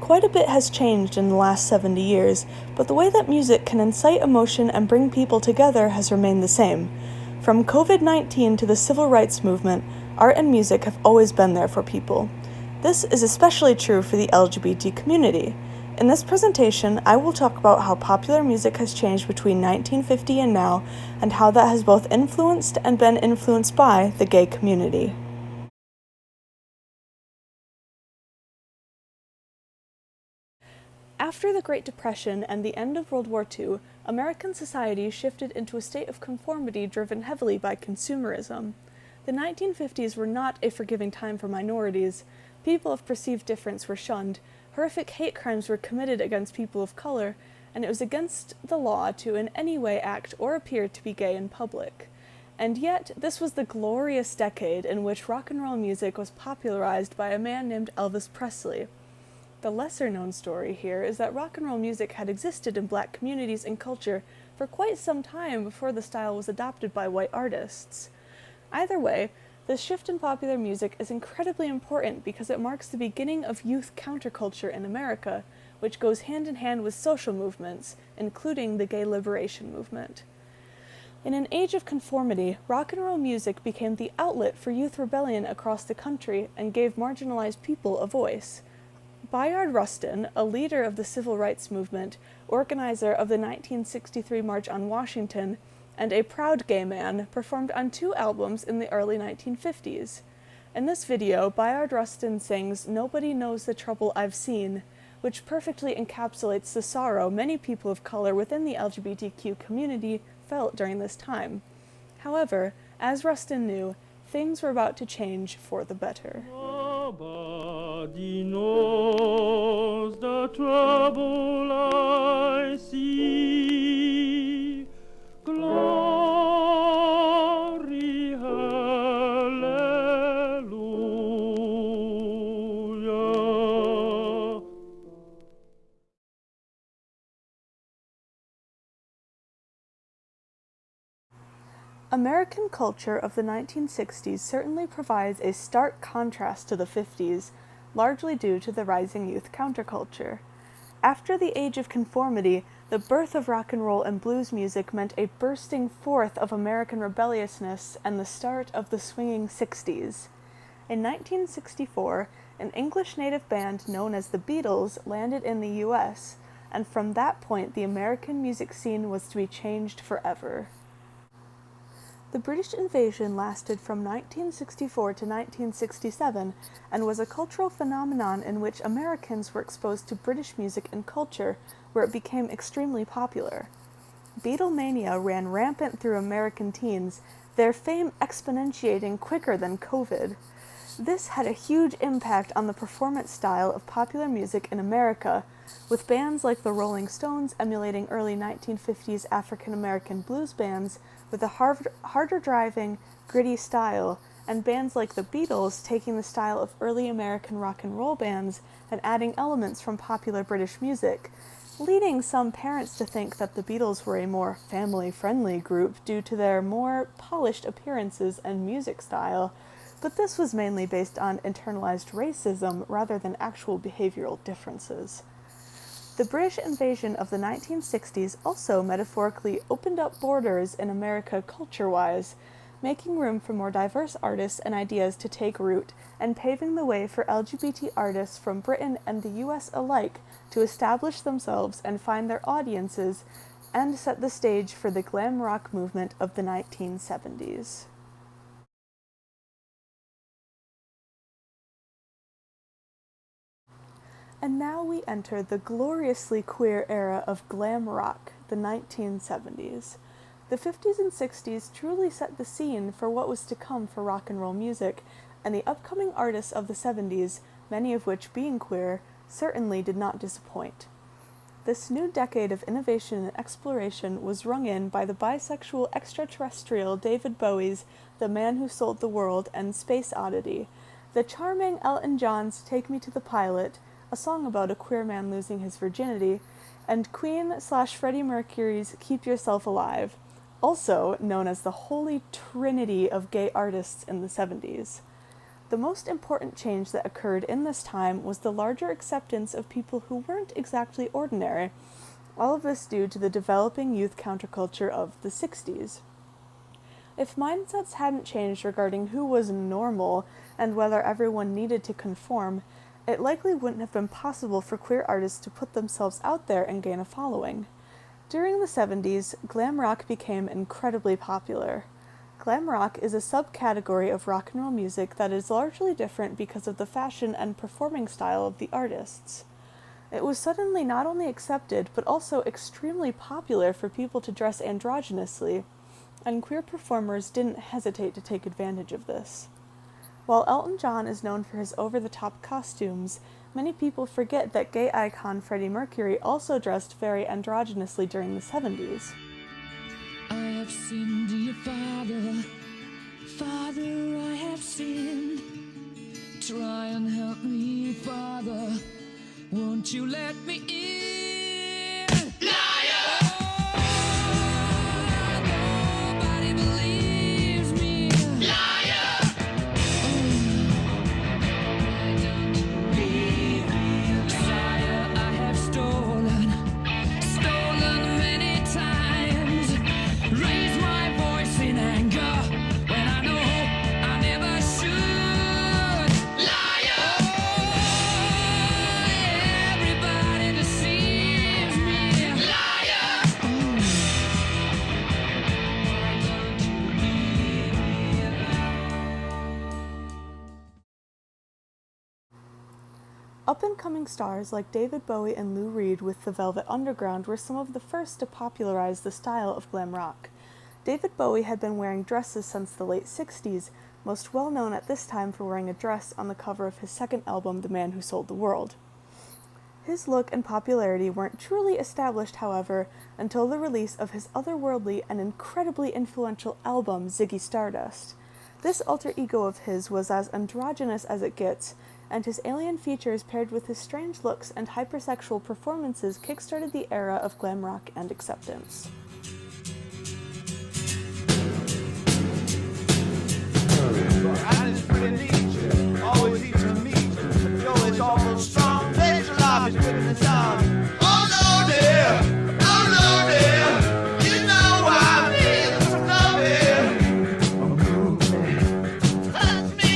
Quite a bit has changed in the last 70 years, but the way that music can incite emotion and bring people together has remained the same. From COVID-19 to the civil rights movement, art and music have always been there for people. This is especially true for the LGBT community. In this presentation, I will talk about how popular music has changed between 1950 and now, and how that has both influenced and been influenced by the gay community. After the Great Depression and the end of World War II, American society shifted into a state of conformity driven heavily by consumerism. The 1950s were not a forgiving time for minorities. People of perceived difference were shunned, horrific hate crimes were committed against people of color, and it was against the law to in any way act or appear to be gay in public. And yet, this was the glorious decade in which rock and roll music was popularized by a man named Elvis Presley. The lesser-known story here is that rock and roll music had existed in black communities and culture for quite some time before the style was adopted by white artists. Either way, this shift in popular music is incredibly important because it marks the beginning of youth counterculture in America, which goes hand in hand with social movements, including the gay liberation movement. In an age of conformity, rock and roll music became the outlet for youth rebellion across the country and gave marginalized people a voice. Bayard Rustin, a leader of the civil rights movement, organizer of the 1963 March on Washington, and a proud gay man, performed on 2 albums in the early 1950s. In this video, Bayard Rustin sings "Nobody Knows the Trouble I've Seen," which perfectly encapsulates the sorrow many people of color within the LGBTQ community felt during this time. However, as Rustin knew, things were about to change for the better. Nobody knows the trouble I see. Glory, hallelujah. American culture of the 1960s certainly provides a stark contrast to the 50s, largely due to the rising youth counterculture. After the age of conformity, the birth of rock and roll and blues music meant a bursting forth of American rebelliousness and the start of the swinging 60s. In 1964, an English native band known as the Beatles landed in the US, and from that point the American music scene was to be changed forever. The British invasion lasted from 1964 to 1967 and was a cultural phenomenon in which Americans were exposed to British music and culture, where it became extremely popular. Beatlemania ran rampant through American teens, their fame exponentiating quicker than COVID. This had a huge impact on the performance style of popular music in America, with bands like the Rolling Stones emulating early 1950s African-American blues bands with a harder-driving, gritty style, and bands like the Beatles taking the style of early American rock and roll bands and adding elements from popular British music, leading some parents to think that the Beatles were a more family-friendly group due to their more polished appearances and music style, but this was mainly based on internalized racism rather than actual behavioral differences. The British invasion of the 1960s also metaphorically opened up borders in America culture-wise, making room for more diverse artists and ideas to take root, and paving the way for LGBT artists from Britain and the US alike to establish themselves and find their audiences, and set the stage for the glam rock movement of the 1970s. And now we enter the gloriously queer era of glam rock, the 1970s. The 50s and 60s truly set the scene for what was to come for rock and roll music, and the upcoming artists of the 70s, many of which being queer, certainly did not disappoint. This new decade of innovation and exploration was rung in by the bisexual extraterrestrial David Bowie's The Man Who Sold the World and Space Oddity, the charming Elton John's Take Me to the Pilot, a song about a queer man losing his virginity, and Queen/Freddie Mercury's Keep Yourself Alive, also known as the holy trinity of gay artists in the 70s. The most important change that occurred in this time was the larger acceptance of people who weren't exactly ordinary, all of this due to the developing youth counterculture of the 60s. If mindsets hadn't changed regarding who was normal and whether everyone needed to conform, it likely wouldn't have been possible for queer artists to put themselves out there and gain a following. During the 70s, glam rock became incredibly popular. Glam rock is a subcategory of rock and roll music that is largely different because of the fashion and performing style of the artists. It was suddenly not only accepted, but also extremely popular for people to dress androgynously, and queer performers didn't hesitate to take advantage of this. While Elton John is known for his over-the-top costumes, many people forget that gay icon Freddie Mercury also dressed very androgynously during the 70s. I have sinned, dear Father, Father, I have sinned. Try and help me, Father, won't you let me in? Liar! Oh, nobody believes me. Liar! Why don't you leave me? Liar, I have stolen many times. Raise my voice in anger when I know I never should. Liar! Oh, everybody deceives me. Liar! Why don't you leave me alone? Up-and-coming stars like David Bowie and Lou Reed with the Velvet Underground were some of the first to popularize the style of glam rock. David Bowie had been wearing dresses since the late 60s, most well known at this time for wearing a dress on the cover of his second album, The Man Who Sold the World. His look and popularity weren't truly established, however, until the release of his otherworldly and incredibly influential album, Ziggy Stardust. This alter ego of his was as androgynous as it gets, and his alien features paired with his strange looks and hypersexual performances kickstarted the era of glam rock and acceptance. I just really need you, always need to meet you. You're always awful strong, there's your life is putting the sun. Oh no, dear, oh no, dear, you know I feel some love here. Move me, touch me.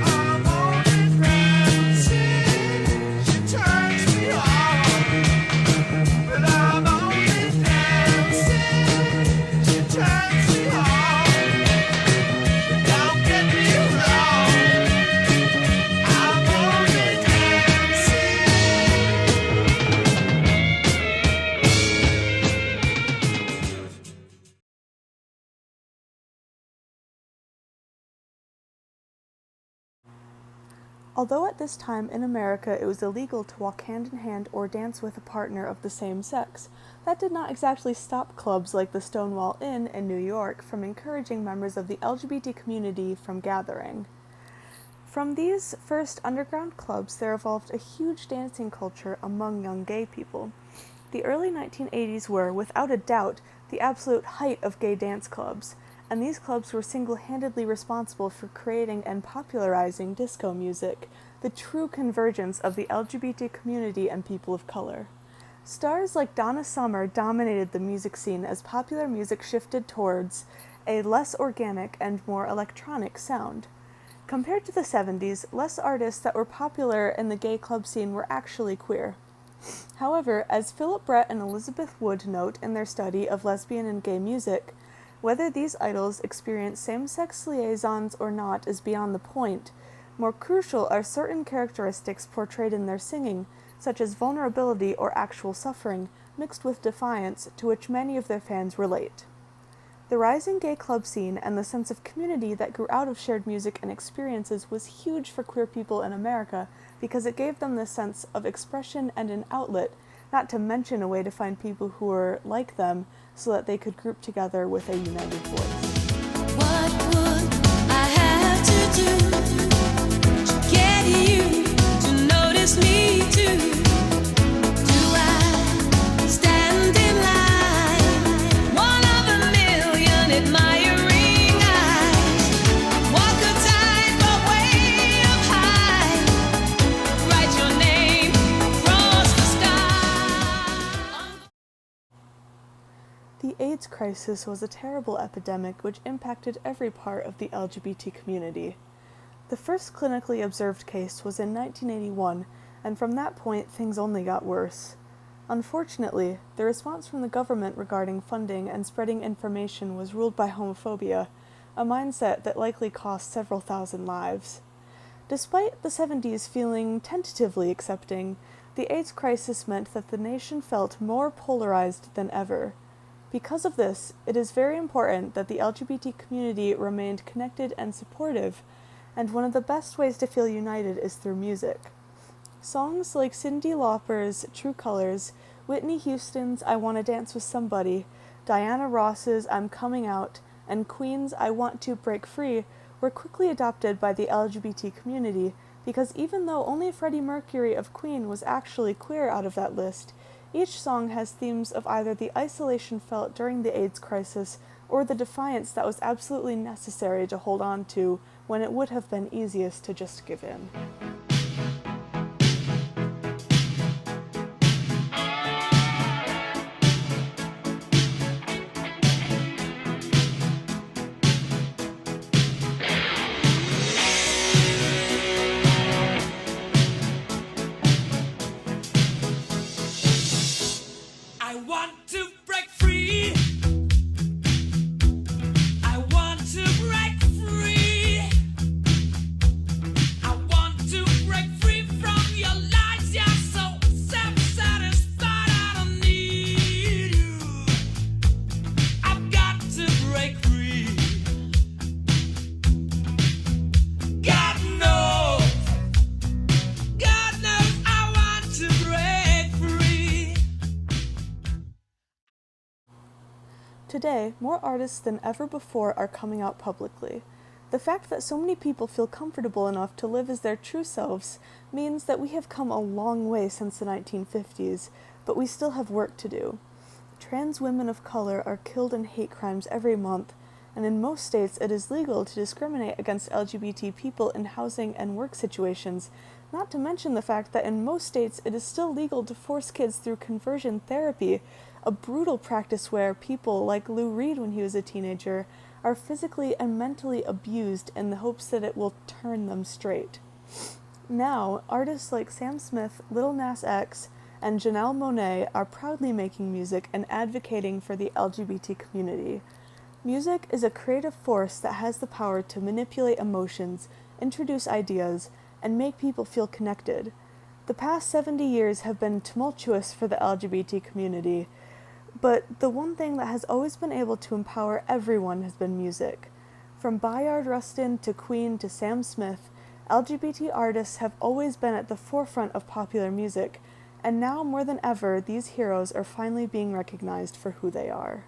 I'm only dancing, she turns me on, but I'm only dancing, she turns me on. Don't get me wrong, I'm only dancing. Although at this time in America it was illegal to walk hand in hand or dance with a partner of the same sex, that did not exactly stop clubs like the Stonewall Inn in New York from encouraging members of the LGBT community from gathering. From these first underground clubs, there evolved a huge dancing culture among young gay people. The early 1980s were, without a doubt, the absolute height of gay dance clubs, and these clubs were single-handedly responsible for creating and popularizing disco music, the true convergence of the LGBT community and people of color. Stars like Donna Summer dominated the music scene as popular music shifted towards a less organic and more electronic sound. Compared to the 70s, less artists that were popular in the gay club scene were actually queer. However, as Philip Brett and Elizabeth Wood note in their study of lesbian and gay music, whether these idols experience same-sex liaisons or not is beyond the point. More crucial are certain characteristics portrayed in their singing, such as vulnerability or actual suffering, mixed with defiance, to which many of their fans relate. The rising gay club scene and the sense of community that grew out of shared music and experiences was huge for queer people in America because it gave them this sense of expression and an outlet, not to mention a way to find people who were like them so that they could group together with a united voice. What would I have to do to get you to notice me too? Do I stand in line, one of a million AIDS crisis was a terrible epidemic which impacted every part of the LGBT community. The first clinically observed case was in 1981, and from that point things only got worse. Unfortunately, the response from the government regarding funding and spreading information was ruled by homophobia, a mindset that likely cost several thousand lives. Despite the 70s feeling tentatively accepting, the AIDS crisis meant that the nation felt more polarized than ever. Because of this, it is very important that the LGBT community remained connected and supportive, and one of the best ways to feel united is through music. Songs like Cyndi Lauper's True Colors, Whitney Houston's I Wanna Dance with Somebody, Diana Ross's I'm Coming Out, and Queen's I Want to Break Free were quickly adopted by the LGBT community because even though only Freddie Mercury of Queen was actually queer out of that list, each song has themes of either the isolation felt during the AIDS crisis or the defiance that was absolutely necessary to hold on to when it would have been easiest to just give in. I want to break free. I want to break free. I want to break free from your lies. You're so self-satisfied. I don't need you. I've got to break free. God knows I want to break free. Today, more artists than ever before are coming out publicly. The fact that so many people feel comfortable enough to live as their true selves means that we have come a long way since the 1950s, but we still have work to do. Trans women of color are killed in hate crimes every month, and in most states it is legal to discriminate against LGBT people in housing and work situations, not to mention the fact that in most states it is still legal to force kids through conversion therapy, a brutal practice where people, like Lou Reed when he was a teenager, are physically and mentally abused in the hopes that it will turn them straight. Now, artists like Sam Smith, Lil Nas X, and Janelle Monáe are proudly making music and advocating for the LGBT community. Music is a creative force that has the power to manipulate emotions, introduce ideas, and make people feel connected. The past 70 years have been tumultuous for the LGBT community, but the one thing that has always been able to empower everyone has been music. From Bayard Rustin to Queen to Sam Smith, LGBT artists have always been at the forefront of popular music, and now more than ever, these heroes are finally being recognized for who they are.